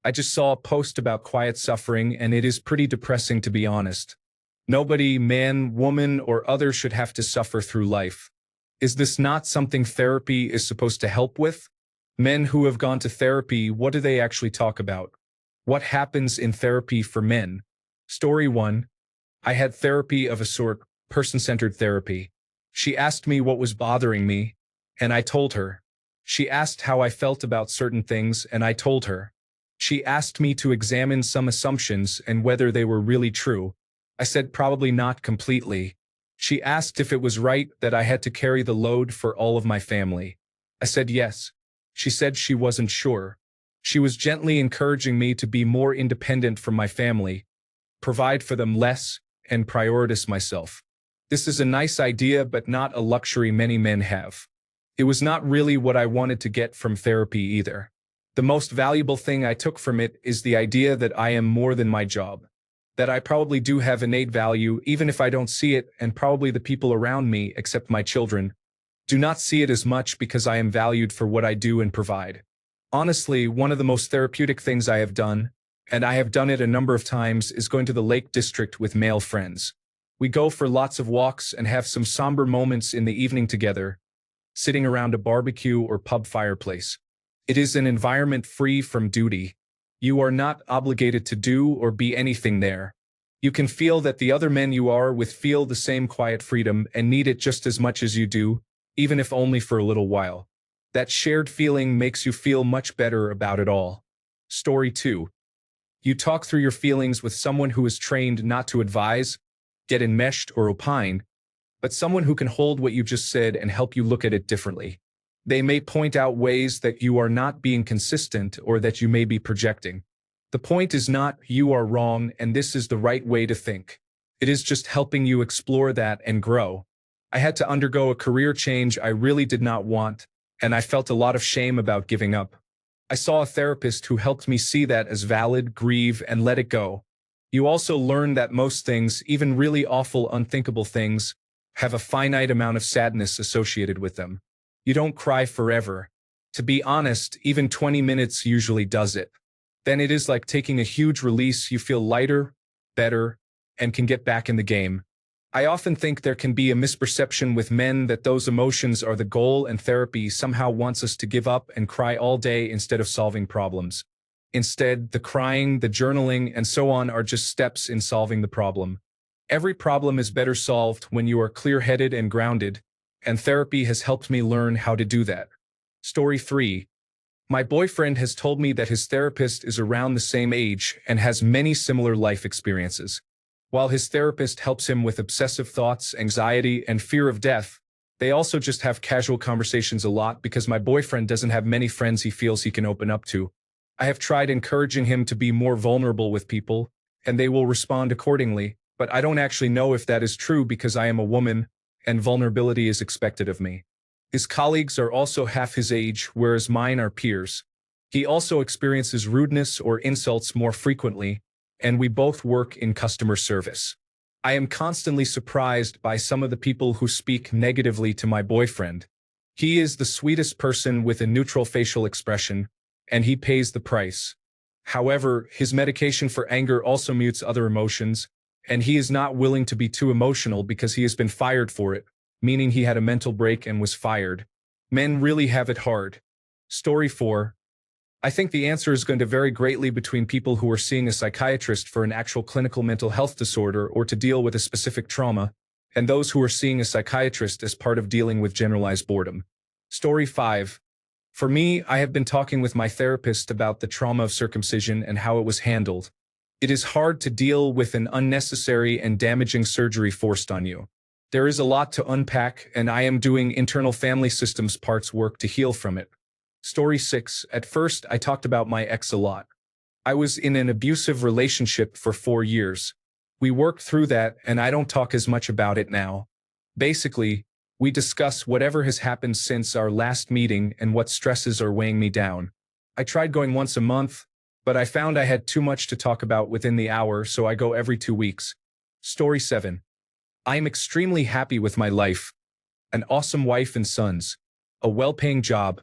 I just saw a post about quiet suffering, and it is pretty depressing, to be honest. Nobody, man, woman, or other, should have to suffer through life. Is this not something therapy is supposed to help with? Men who have gone to therapy, what do they actually talk about? What happens in therapy for men? Story 1. I had therapy of a sort, person-centered therapy. She asked me what was bothering me, and I told her. She asked how I felt about certain things, and I told her. She asked me to examine some assumptions and whether they were really true. I said probably not completely. She asked if it was right that I had to carry the load for all of my family. I said yes. She said she wasn't sure. She was gently encouraging me to be more independent from my family, provide for them less, and prioritize myself. This is a nice idea, but not a luxury many men have. It was not really what I wanted to get from therapy either. The most valuable thing I took from it is the idea that I am more than my job. That I probably do have innate value even if I don't see it, and probably the people around me, except my children, do not see it as much because I am valued for what I do and provide. Honestly, one of the most therapeutic things I have done, and I have done it a number of times, is going to the Lake District with male friends. We go for lots of walks and have some somber moments in the evening together, sitting around a barbecue or pub fireplace. It is an environment free from duty. You are not obligated to do or be anything there. You can feel that the other men you are with feel the same quiet freedom and need it just as much as you do, even if only for a little while. That shared feeling makes you feel much better about it all. Story 2. You talk through your feelings with someone who is trained not to advise, get enmeshed, or opine, but someone who can hold what you just said and help you look at it differently. They may point out ways that you are not being consistent or that you may be projecting. The point is not you are wrong and this is the right way to think. It is just helping you explore that and grow. I had to undergo a career change I really did not want, and I felt a lot of shame about giving up. I saw a therapist who helped me see that as valid, grieve, and let it go. You also learn that most things, even really awful, unthinkable things, have a finite amount of sadness associated with them. You don't cry forever. To be honest, even 20 minutes usually does it. Then it is like taking a huge release. You feel lighter, better, and can get back in the game. I often think there can be a misperception with men that those emotions are the goal, and therapy somehow wants us to give up and cry all day instead of solving problems. Instead, the crying, the journaling, and so on are just steps in solving the problem. Every problem is better solved when you are clear-headed and grounded, and therapy has helped me learn how to do that. Story 3. My boyfriend has told me that his therapist is around the same age and has many similar life experiences. While his therapist helps him with obsessive thoughts, anxiety, and fear of death, they also just have casual conversations a lot because my boyfriend doesn't have many friends he feels he can open up to. I have tried encouraging him to be more vulnerable with people, and they will respond accordingly, but I don't actually know if that is true because I am a woman, and vulnerability is expected of me. His colleagues are also half his age, whereas mine are peers. He also experiences rudeness or insults more frequently, and we both work in customer service. I am constantly surprised by some of the people who speak negatively to my boyfriend. He is the sweetest person with a neutral facial expression, and he pays the price. However, his medication for anger also mutes other emotions, and he is not willing to be too emotional because he has been fired for it, meaning he had a mental break and was fired. Men really have it hard. Story 4. I think the answer is going to vary greatly between people who are seeing a psychiatrist for an actual clinical mental health disorder or to deal with a specific trauma, and those who are seeing a psychiatrist as part of dealing with generalized boredom. Story 5. For me, I have been talking with my therapist about the trauma of circumcision and how it was handled. It is hard to deal with an unnecessary and damaging surgery forced on you. There is a lot to unpack, and I am doing internal family systems parts work to heal from it. Story 6. At first, I talked about my ex a lot. I was in an abusive relationship for 4 years. We worked through that, and I don't talk as much about it now. Basically, we discuss whatever has happened since our last meeting and what stresses are weighing me down. I tried going once a month, but I found I had too much to talk about within the hour, so I go every 2 weeks. Story 7. I am extremely happy with my life. An awesome wife and sons. A well-paying job.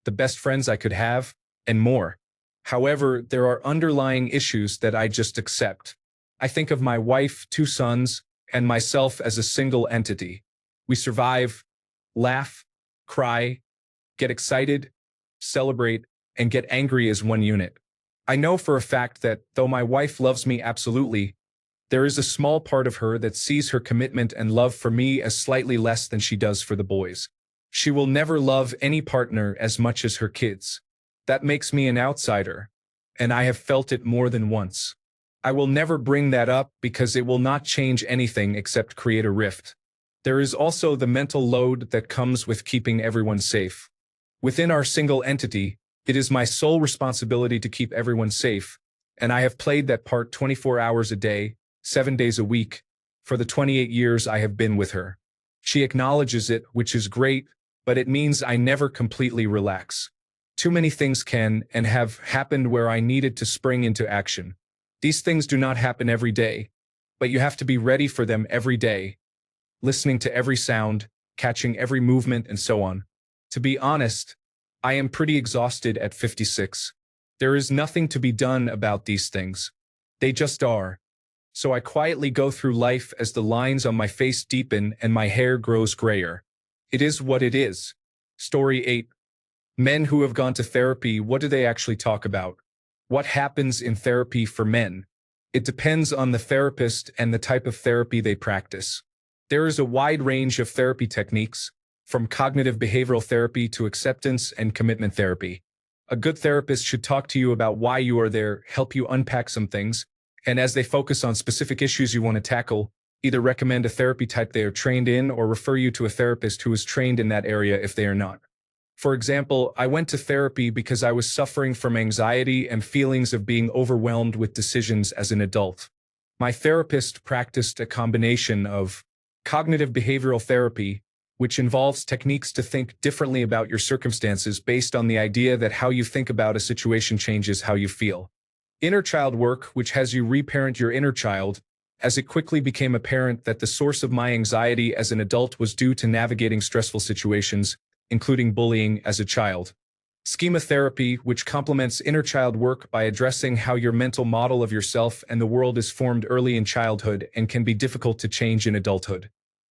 The best friends I could have, and more. However, there are underlying issues that I just accept. I think of my wife, 2 sons, and myself as a single entity. We survive, laugh, cry, get excited, celebrate, and get angry as one unit. I know for a fact that, though my wife loves me absolutely, there is a small part of her that sees her commitment and love for me as slightly less than she does for the boys. She will never love any partner as much as her kids. That makes me an outsider, and I have felt it more than once. I will never bring that up because it will not change anything except create a rift. There is also the mental load that comes with keeping everyone safe. Within our single entity, it is my sole responsibility to keep everyone safe, and I have played that part 24 hours a day, 7 days a week, for the 28 years I have been with her. She acknowledges it, which is great, but it means I never completely relax. Too many things can and have happened where I needed to spring into action. These things do not happen every day, but you have to be ready for them every day, listening to every sound, catching every movement, and so on. To be honest, I am pretty exhausted at 56. There is nothing to be done about these things. They just are. So I quietly go through life as the lines on my face deepen and my hair grows grayer. It is what it is. Story 8. Men who have gone to therapy, what do they actually talk about? What happens in therapy for men? It depends on the therapist and the type of therapy they practice. There is a wide range of therapy techniques, from cognitive behavioral therapy to acceptance and commitment therapy. A good therapist should talk to you about why you are there, help you unpack some things, and as they focus on specific issues you want to tackle, either recommend a therapy type they are trained in or refer you to a therapist who is trained in that area if they are not. For example, I went to therapy because I was suffering from anxiety and feelings of being overwhelmed with decisions as an adult. My therapist practiced a combination of cognitive behavioral therapy, which involves techniques to think differently about your circumstances based on the idea that how you think about a situation changes how you feel. Inner child work, which has you reparent your inner child, as it quickly became apparent that the source of my anxiety as an adult was due to navigating stressful situations, including bullying as a child. Schema therapy, which complements inner child work by addressing how your mental model of yourself and the world is formed early in childhood and can be difficult to change in adulthood.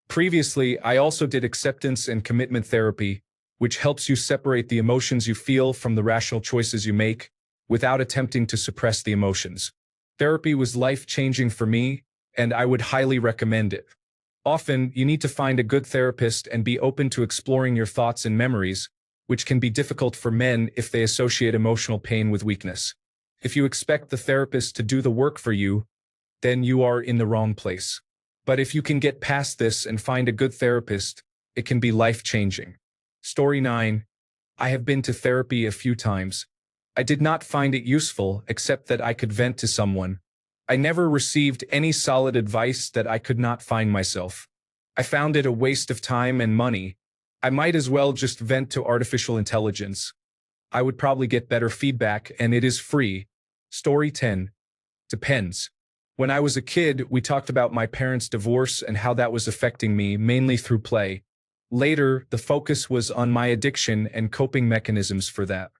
Previously, I also did acceptance and commitment therapy, which helps you separate the emotions you feel from the rational choices you make, without attempting to suppress the emotions. Therapy was life-changing for me, and I would highly recommend it. Often, you need to find a good therapist and be open to exploring your thoughts and memories, which can be difficult for men if they associate emotional pain with weakness. If you expect the therapist to do the work for you, then you are in the wrong place. But if you can get past this and find a good therapist, it can be life-changing. Story 9. I have been to therapy a few times. I did not find it useful, except that I could vent to someone. I never received any solid advice that I could not find myself. I found it a waste of time and money. I might as well just vent to artificial intelligence. I would probably get better feedback, and it is free. Story 10. Depends. When I was a kid, we talked about my parents' divorce and how that was affecting me, mainly through play. Later, the focus was on my addiction and coping mechanisms for that.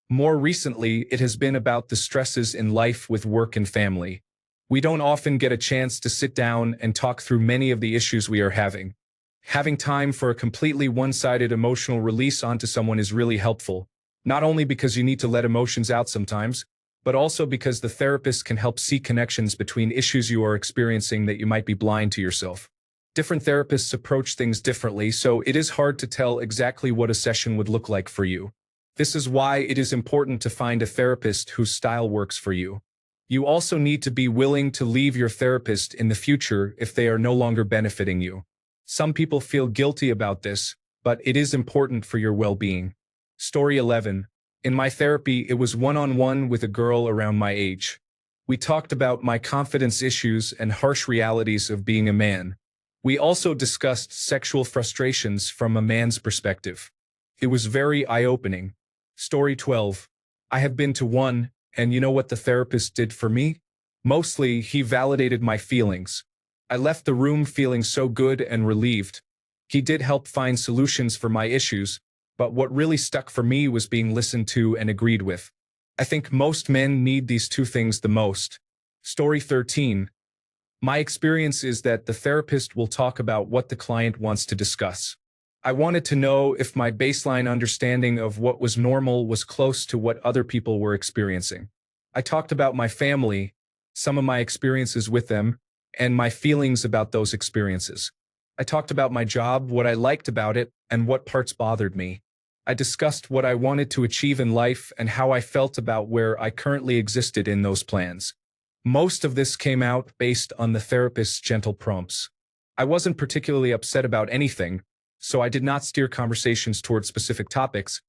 More recently, it has been about the stresses in life with work and family. We don't often get a chance to sit down and talk through many of the issues we are having. Having time for a completely one-sided emotional release onto someone is really helpful, not only because you need to let emotions out sometimes, but also because the therapist can help see connections between issues you are experiencing that you might be blind to yourself. Different therapists approach things differently, so it is hard to tell exactly what a session would look like for you. This is why it is important to find a therapist whose style works for you. You also need to be willing to leave your therapist in the future if they are no longer benefiting you. Some people feel guilty about this, but it is important for your well-being. Story 11. In my therapy, it was one-on-one with a girl around my age. We talked about my confidence issues and harsh realities of being a man. We also discussed sexual frustrations from a man's perspective. It was very eye-opening. Story 12. I have been to one, and you know what the therapist did for me? Mostly, he validated my feelings. I left the room feeling so good and relieved. He did help find solutions for my issues, but what really stuck for me was being listened to and agreed with. I think most men need these two things the most. Story 13. My experience is that the therapist will talk about what the client wants to discuss. I wanted to know if my baseline understanding of what was normal was close to what other people were experiencing. I talked about my family, some of my experiences with them, and my feelings about those experiences. I talked about my job, what I liked about it, and what parts bothered me. I discussed what I wanted to achieve in life and how I felt about where I currently existed in those plans. Most of this came out based on the therapist's gentle prompts. I wasn't particularly upset about anything, so I did not steer conversations toward specific topics,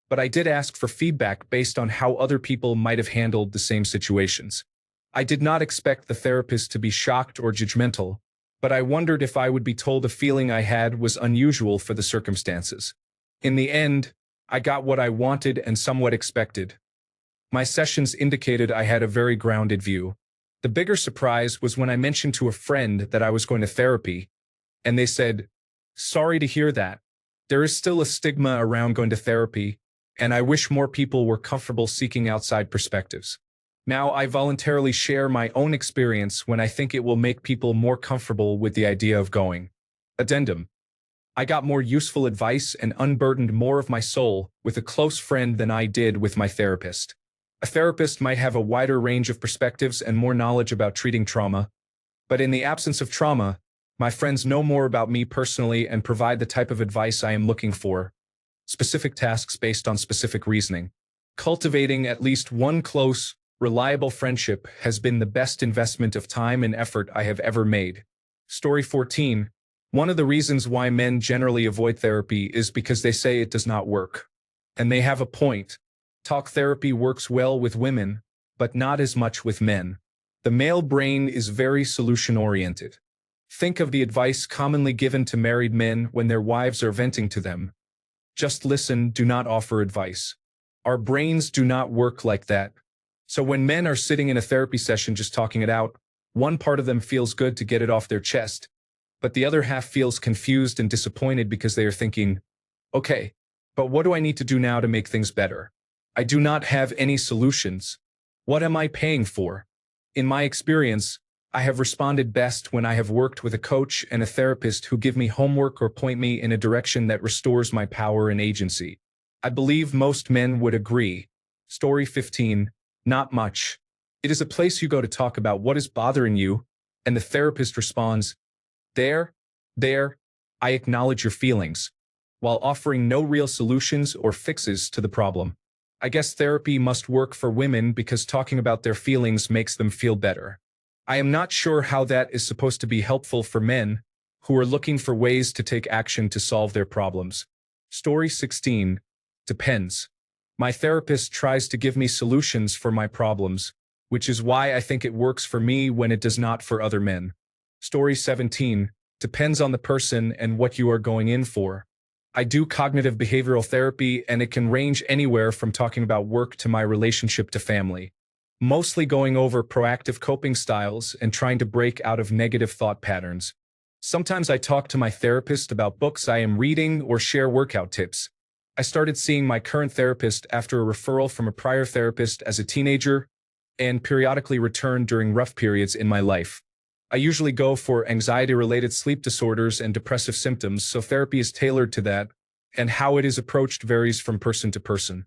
but I did ask for feedback based on how other people might have handled the same situations. I did not expect the therapist to be shocked or judgmental, but I wondered if I would be told a feeling I had was unusual for the circumstances. In the end, I got what I wanted and somewhat expected. My sessions indicated I had a very grounded view. The bigger surprise was when I mentioned to a friend that I was going to therapy, and they said, "Sorry to hear that. There is still a stigma around going to therapy, and I wish more people were comfortable seeking outside perspectives." Now I voluntarily share my own experience when I think it will make people more comfortable with the idea of going. Addendum. I got more useful advice and unburdened more of my soul with a close friend than I did with my therapist. A therapist might have a wider range of perspectives and more knowledge about treating trauma, but in the absence of trauma, my friends know more about me personally and provide the type of advice I am looking for. Specific tasks based on specific reasoning. Cultivating at least one close, reliable friendship has been the best investment of time and effort I have ever made. Story 14. One of the reasons why men generally avoid therapy is because they say it does not work. And they have a point. Talk therapy works well with women, but not as much with men. The male brain is very solution-oriented. Think of the advice commonly given to married men when their wives are venting to them. Just listen, do not offer advice. Our brains do not work like that. So when men are sitting in a therapy session just talking it out, one part of them feels good to get it off their chest, but the other half feels confused and disappointed because they are thinking, okay, but what do I need to do now to make things better? I do not have any solutions. What am I paying for? In my experience, I have responded best when I have worked with a coach and a therapist who give me homework or point me in a direction that restores my power and agency. I believe most men would agree. Story 15. Not much. It is a place you go to talk about what is bothering you, and the therapist responds, there, I acknowledge your feelings, while offering no real solutions or fixes to the problem. I guess therapy must work for women because talking about their feelings makes them feel better. I am not sure how that is supposed to be helpful for men who are looking for ways to take action to solve their problems. Story 16. Depends. My therapist tries to give me solutions for my problems, which is why I think it works for me when it does not for other men. Story 17. Depends on the person and what you are going in for. I do cognitive behavioral therapy, and it can range anywhere from talking about work to my relationship to family. Mostly going over proactive coping styles and trying to break out of negative thought patterns. Sometimes I talk to my therapist about books I am reading or share workout tips. I started seeing my current therapist after a referral from a prior therapist as a teenager and periodically return during rough periods in my life. I usually go for anxiety-related sleep disorders and depressive symptoms, so therapy is tailored to that, and how it is approached varies from person to person.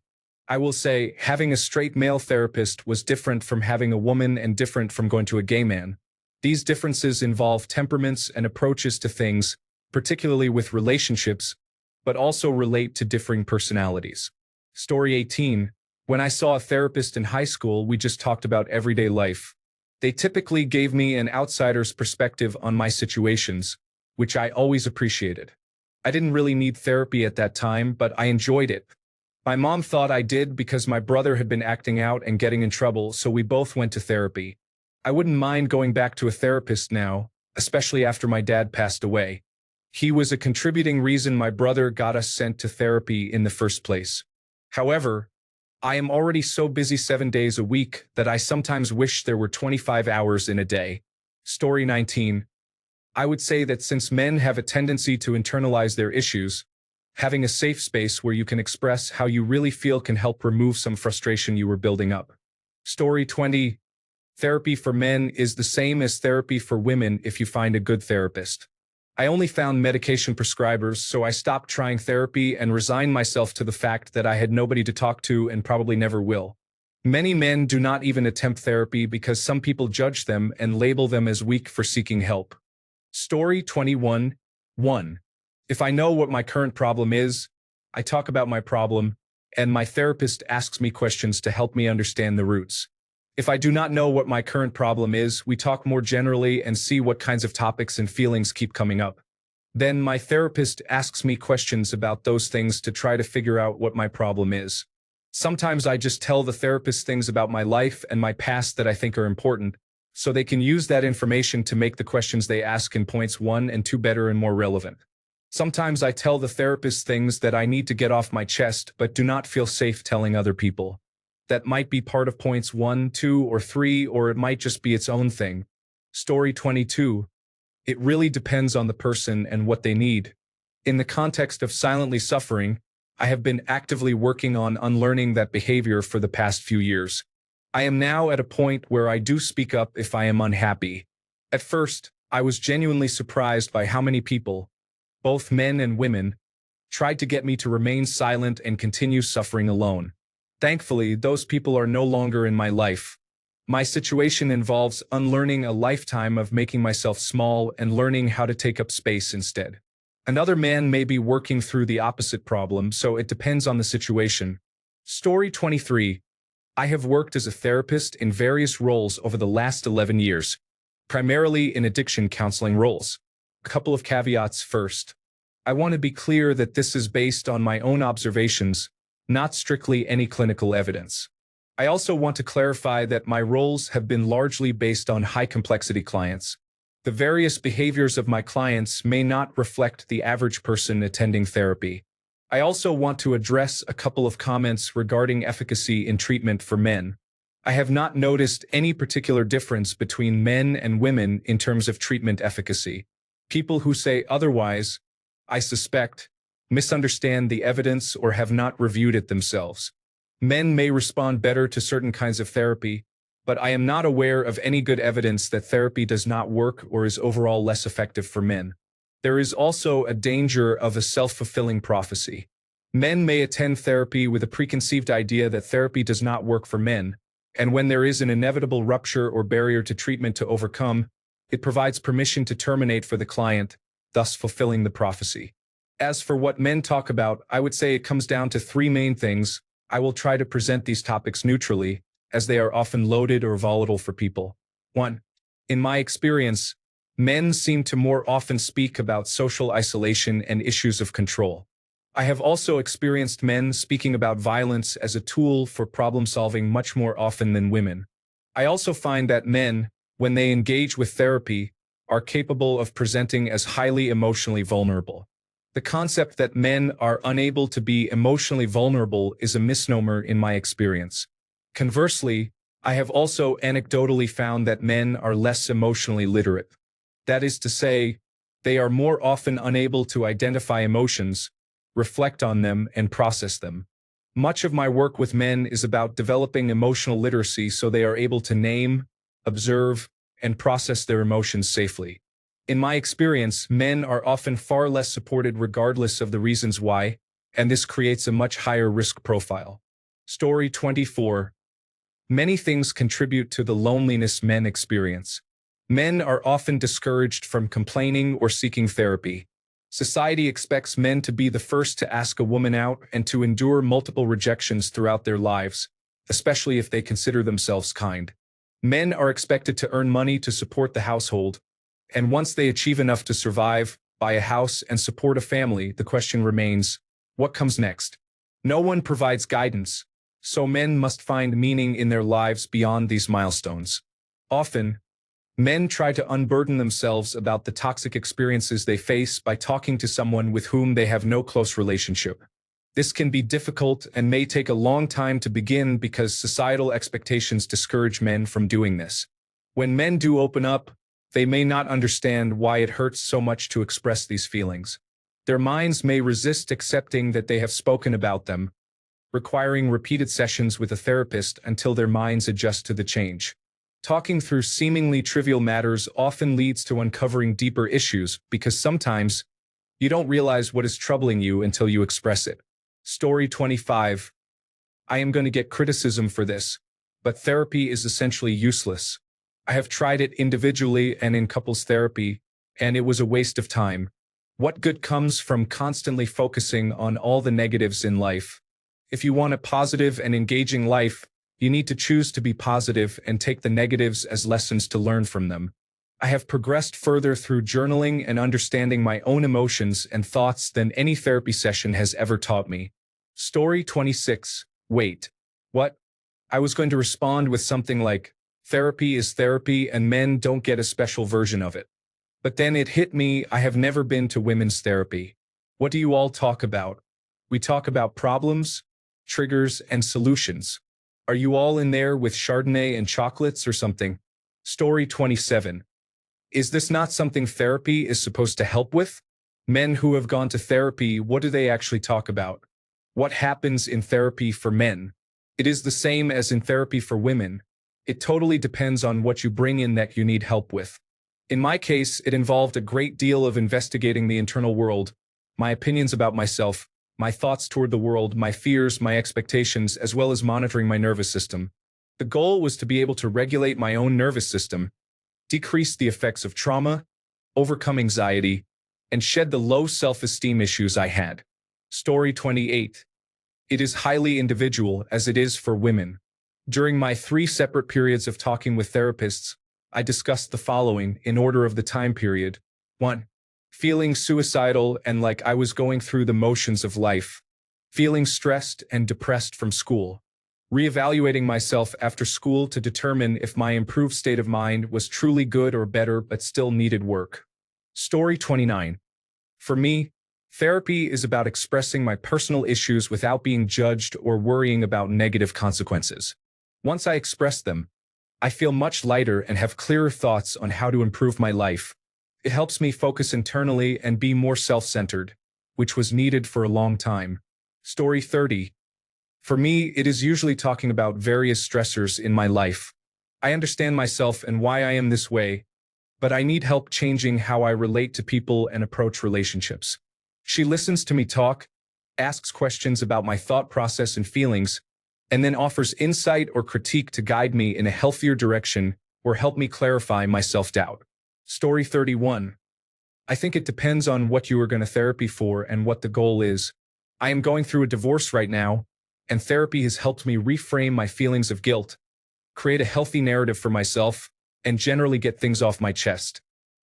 I will say, having a straight male therapist was different from having a woman and different from going to a gay man. These differences involve temperaments and approaches to things, particularly with relationships, but also relate to differing personalities. Story 18. When I saw a therapist in high school, we just talked about everyday life. They typically gave me an outsider's perspective on my situations, which I always appreciated. I didn't really need therapy at that time, but I enjoyed it. My mom thought I did because my brother had been acting out and getting in trouble, so we both went to therapy. I wouldn't mind going back to a therapist now, especially after my dad passed away. He was a contributing reason my brother got us sent to therapy in the first place. However, I am already so busy 7 days a week that I sometimes wish there were 25 hours in a day. Story 19. I would say that since men have a tendency to internalize their issues, Having a safe space where you can express how you really feel can help remove some frustration you were building up. Story 20. Therapy for men is the same as therapy for women if you find a good therapist. I only found medication prescribers, so I stopped trying therapy and resigned myself to the fact that I had nobody to talk to and probably never will. Many men do not even attempt therapy because some people judge them and label them as weak for seeking help. Story 21. 1. If I know what my current problem is, I talk about my problem, and my therapist asks me questions to help me understand the roots. If I do not know what my current problem is, we talk more generally and see what kinds of topics and feelings keep coming up. Then my therapist asks me questions about those things to try to figure out what my problem is. Sometimes I just tell the therapist things about my life and my past that I think are important, so they can use that information to make the questions they ask in points 1 and 2 better and more relevant. Sometimes I tell the therapist things that I need to get off my chest but do not feel safe telling other people. That might be part of points 1, 2, or 3, or it might just be its own thing. Story 22. It really depends on the person and what they need. In the context of silently suffering, I have been actively working on unlearning that behavior for the past few years. I am now at a point where I do speak up if I am unhappy. At first, I was genuinely surprised by how many people, both men and women, tried to get me to remain silent and continue suffering alone. Thankfully, those people are no longer in my life. My situation involves unlearning a lifetime of making myself small and learning how to take up space instead. Another man may be working through the opposite problem, so it depends on the situation. Story 23. I have worked as a therapist in various roles over the last 11 years, primarily in addiction counseling roles. A couple of caveats first. I want to be clear that this is based on my own observations, not strictly any clinical evidence. I also want to clarify that my roles have been largely based on high-complexity clients. The various behaviors of my clients may not reflect the average person attending therapy. I also want to address a couple of comments regarding efficacy in treatment for men. I have not noticed any particular difference between men and women in terms of treatment efficacy. People who say otherwise, I suspect, misunderstand the evidence or have not reviewed it themselves. Men may respond better to certain kinds of therapy, but I am not aware of any good evidence that therapy does not work or is overall less effective for men. There is also a danger of a self-fulfilling prophecy. Men may attend therapy with a preconceived idea that therapy does not work for men, and when there is an inevitable rupture or barrier to treatment to overcome, it provides permission to terminate for the client, thus fulfilling the prophecy. As for what men talk about, I would say it comes down to 3 main things. I will try to present these topics neutrally, as they are often loaded or volatile for people. 1. In my experience, men seem to more often speak about social isolation and issues of control. I have also experienced men speaking about violence as a tool for problem-solving much more often than women. I also find that men, when they engage with therapy, are capable of presenting as highly emotionally vulnerable. The concept that men are unable to be emotionally vulnerable is a misnomer in my experience. Conversely, I have also anecdotally found that men are less emotionally literate. That is to say, they are more often unable to identify emotions, reflect on them, and process them. Much of my work with men is about developing emotional literacy so they are able to name, observe, and process their emotions safely. In my experience, men are often far less supported regardless of the reasons why, and this creates a much higher risk profile. Story 24. Many things contribute to the loneliness men experience. Men are often discouraged from complaining or seeking therapy. Society expects men to be the first to ask a woman out and to endure multiple rejections throughout their lives, especially if they consider themselves kind. Men are expected to earn money to support the household, and once they achieve enough to survive, buy a house, and support a family, the question remains, what comes next? No one provides guidance, so men must find meaning in their lives beyond these milestones. Often, men try to unburden themselves about the toxic experiences they face by talking to someone with whom they have no close relationship. This can be difficult and may take a long time to begin because societal expectations discourage men from doing this. When men do open up, they may not understand why it hurts so much to express these feelings. Their minds may resist accepting that they have spoken about them, requiring repeated sessions with a therapist until their minds adjust to the change. Talking through seemingly trivial matters often leads to uncovering deeper issues because sometimes you don't realize what is troubling you until you express it. Story 25. I am going to get criticism for this, but therapy is essentially useless. I have tried it individually and in couples therapy, and it was a waste of time. What good comes from constantly focusing on all the negatives in life? If you want a positive and engaging life, you need to choose to be positive and take the negatives as lessons to learn from them. I have progressed further through journaling and understanding my own emotions and thoughts than any therapy session has ever taught me. Story 26. Wait. What? I was going to respond with something like, therapy is therapy and men don't get a special version of it. But then it hit me, I have never been to women's therapy. What do you all talk about? We talk about problems, triggers, and solutions. Are you all in there with Chardonnay and chocolates or something? Story 27. Is this not something therapy is supposed to help with? Men who have gone to therapy, what do they actually talk about? What happens in therapy for men? It is the same as in therapy for women. It totally depends on what you bring in that you need help with. In my case, it involved a great deal of investigating the internal world, my opinions about myself, my thoughts toward the world, my fears, my expectations, as well as monitoring my nervous system. The goal was to be able to regulate my own nervous system, decrease the effects of trauma, overcome anxiety, and shed the low self-esteem issues I had. Story 28. It is highly individual, as it is for women. During my 3 separate periods of talking with therapists, I discussed the following in order of the time period. 1. Feeling suicidal and like I was going through the motions of life. Feeling stressed and depressed from school. Reevaluating myself after school to determine if my improved state of mind was truly good or better but still needed work. Story 29. For me, therapy is about expressing my personal issues without being judged or worrying about negative consequences. Once I express them, I feel much lighter and have clearer thoughts on how to improve my life. It helps me focus internally and be more self-centered, which was needed for a long time. Story 30. For me, it is usually talking about various stressors in my life. I understand myself and why I am this way, but I need help changing how I relate to people and approach relationships. She listens to me talk, asks questions about my thought process and feelings, and then offers insight or critique to guide me in a healthier direction or help me clarify my self-doubt. Story 31. I think it depends on what you are going to therapy for and what the goal is. I am going through a divorce right now, and therapy has helped me reframe my feelings of guilt, create a healthy narrative for myself, and generally get things off my chest.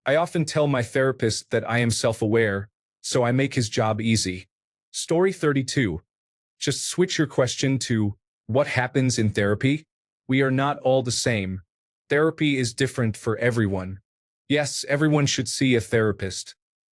I often tell my therapist that I am self-aware, so I make his job easy. Story 32. Just switch your question to, what happens in therapy? We are not all the same. Therapy is different for everyone. Yes, everyone should see a therapist.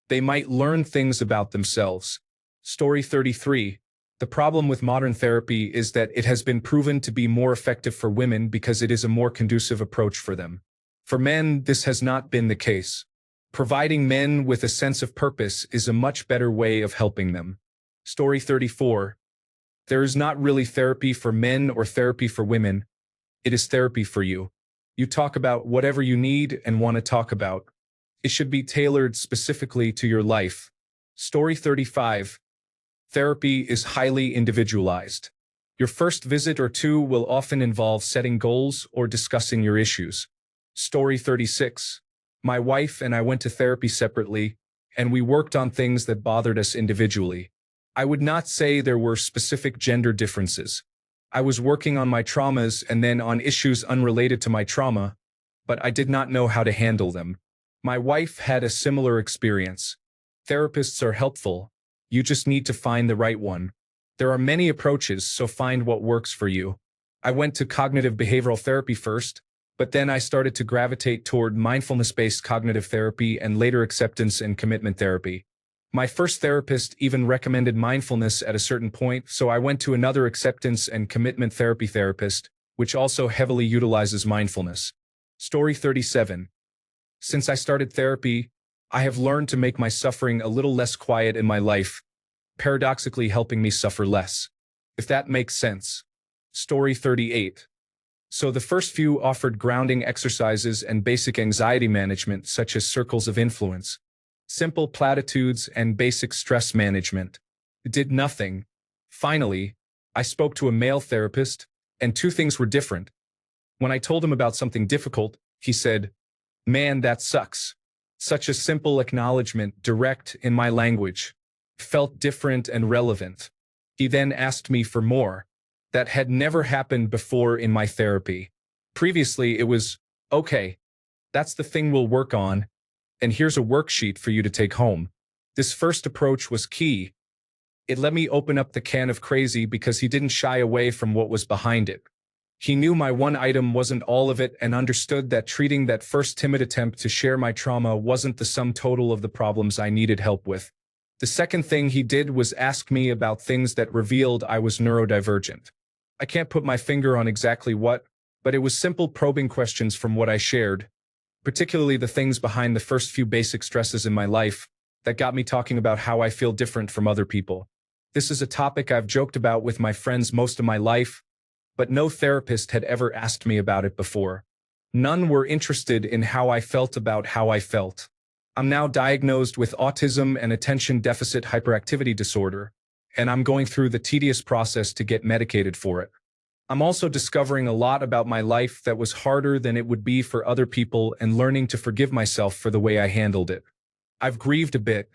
They might learn things about themselves. Story 33. The problem with modern therapy is that it has been proven to be more effective for women because it is a more conducive approach for them. For men, this has not been the case. Providing men with a sense of purpose is a much better way of helping them. Story 34. There is not really therapy for men or therapy for women. It is therapy for you. You talk about whatever you need and want to talk about. It should be tailored specifically to your life. Story 35. Therapy is highly individualized. Your first visit or two will often involve setting goals or discussing your issues. Story 36. My wife and I went to therapy separately, and we worked on things that bothered us individually. I would not say there were specific gender differences. I was working on my traumas and then on issues unrelated to my trauma, but I did not know how to handle them. My wife had a similar experience. Therapists are helpful. You just need to find the right one. There are many approaches, so find what works for you. I went to cognitive behavioral therapy first, but then I started to gravitate toward mindfulness-based cognitive therapy and later acceptance and commitment therapy. My first therapist even recommended mindfulness at a certain point, so I went to another acceptance and commitment therapy therapist, which also heavily utilizes mindfulness. Story 37. Since I started therapy, I have learned to make my suffering a little less quiet in my life, paradoxically helping me suffer less. If that makes sense. Story 38. So the first few offered grounding exercises and basic anxiety management, such as circles of influence, simple platitudes, and basic stress management. It did nothing. Finally, I spoke to a male therapist, and two things were different. When I told him about something difficult, he said, "Man, that sucks." Such a simple acknowledgement, direct in my language, felt different and relevant. He then asked me for more. That had never happened before in my therapy. Previously, it was, "Okay, that's the thing we'll work on, and here's a worksheet for you to take home." This first approach was key. It let me open up the can of crazy because he didn't shy away from what was behind it. He knew my one item wasn't all of it and understood that treating that first timid attempt to share my trauma wasn't the sum total of the problems I needed help with. The second thing he did was ask me about things that revealed I was neurodivergent. I can't put my finger on exactly what, but it was simple probing questions from what I shared, particularly the things behind the first few basic stresses in my life that got me talking about how I feel different from other people. This is a topic I've joked about with my friends most of my life, but no therapist had ever asked me about it before. None were interested in how I felt about how I felt. I'm now diagnosed with autism and attention deficit hyperactivity disorder, and I'm going through the tedious process to get medicated for it. I'm also discovering a lot about my life that was harder than it would be for other people and learning to forgive myself for the way I handled it. I've grieved a bit.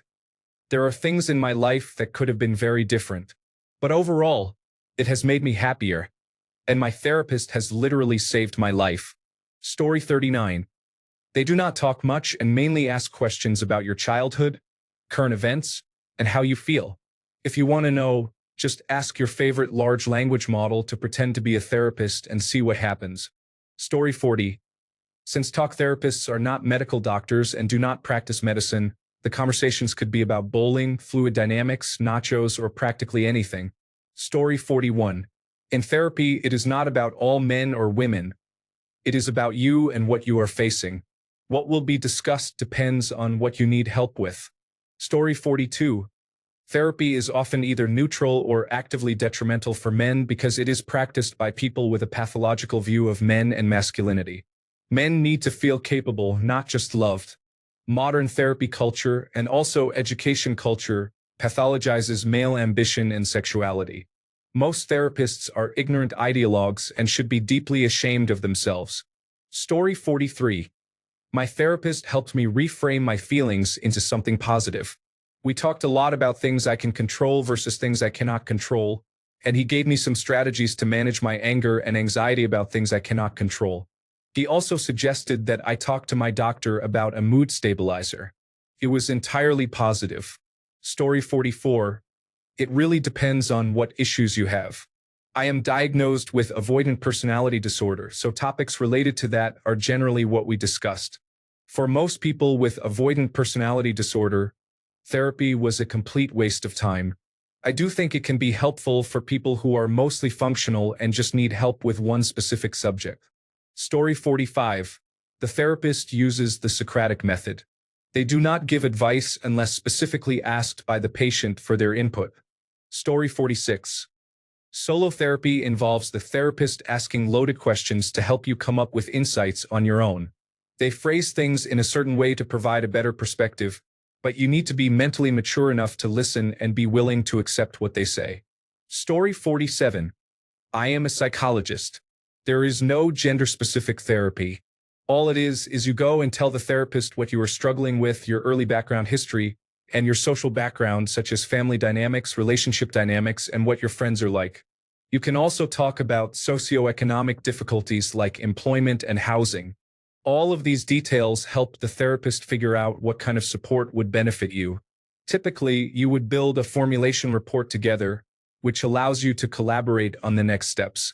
There are things in my life that could have been very different, but overall, it has made me happier, and my therapist has literally saved my life. Story 39. They do not talk much and mainly ask questions about your childhood, current events, and how you feel. If you want to know, just ask your favorite large language model to pretend to be a therapist and see what happens. Story 40. Since talk therapists are not medical doctors and do not practice medicine, the conversations could be about bowling, fluid dynamics, nachos, or practically anything. Story 41. In therapy, it is not about all men or women. It is about you and what you are facing. What will be discussed depends on what you need help with. Story 42. Therapy is often either neutral or actively detrimental for men because it is practiced by people with a pathological view of men and masculinity. Men need to feel capable, not just loved. Modern therapy culture and also education culture pathologizes male ambition and sexuality. Most therapists are ignorant ideologues and should be deeply ashamed of themselves. Story 43. My therapist helped me reframe my feelings into something positive. We talked a lot about things I can control versus things I cannot control, and he gave me some strategies to manage my anger and anxiety about things I cannot control. He also suggested that I talk to my doctor about a mood stabilizer. It was entirely positive. Story 44. It really depends on what issues you have. I am diagnosed with avoidant personality disorder, so topics related to that are generally what we discussed. For most people with avoidant personality disorder, therapy was a complete waste of time. I do think it can be helpful for people who are mostly functional and just need help with one specific subject. Story 45. The therapist uses the Socratic method. They do not give advice unless specifically asked by the patient for their input. Story 46. Solo therapy involves the therapist asking loaded questions to help you come up with insights on your own. They phrase things in a certain way to provide a better perspective, but you need to be mentally mature enough to listen and be willing to accept what they say. Story 47. I am a psychologist. There is no gender-specific therapy. All it is you go and tell the therapist what you are struggling with, your early background history, and your social background, such as family dynamics, relationship dynamics, and what your friends are like. You can also talk about socioeconomic difficulties like employment and housing. All of these details help the therapist figure out what kind of support would benefit you. Typically, you would build a formulation report together, which allows you to collaborate on the next steps.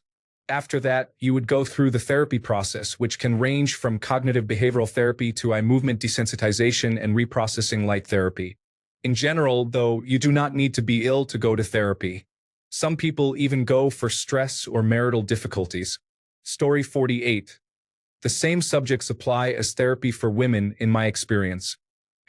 After that, you would go through the therapy process, which can range from cognitive behavioral therapy to eye movement desensitization and reprocessing light therapy. In general, though, you do not need to be ill to go to therapy. Some people even go for stress or marital difficulties. Story 48. The same subjects apply as therapy for women in my experience.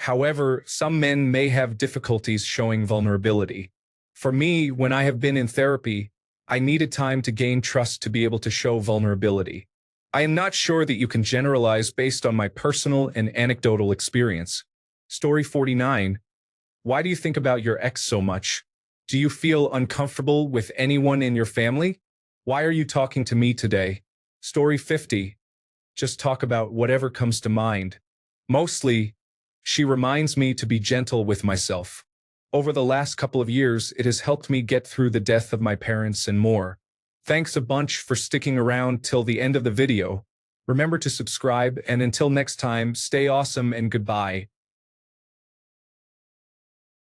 However, some men may have difficulties showing vulnerability. For me, when I have been in therapy, I needed time to gain trust to be able to show vulnerability. I am not sure that you can generalize based on my personal and anecdotal experience. Story 49. Why do you think about your ex so much? Do you feel uncomfortable with anyone in your family? Why are you talking to me today? Story 50. Just talk about whatever comes to mind. Mostly, she reminds me to be gentle with myself. Over the last couple of years, it has helped me get through the death of my parents and more. Thanks a bunch for sticking around till the end of the video. Remember to subscribe, and until next time, stay awesome and goodbye.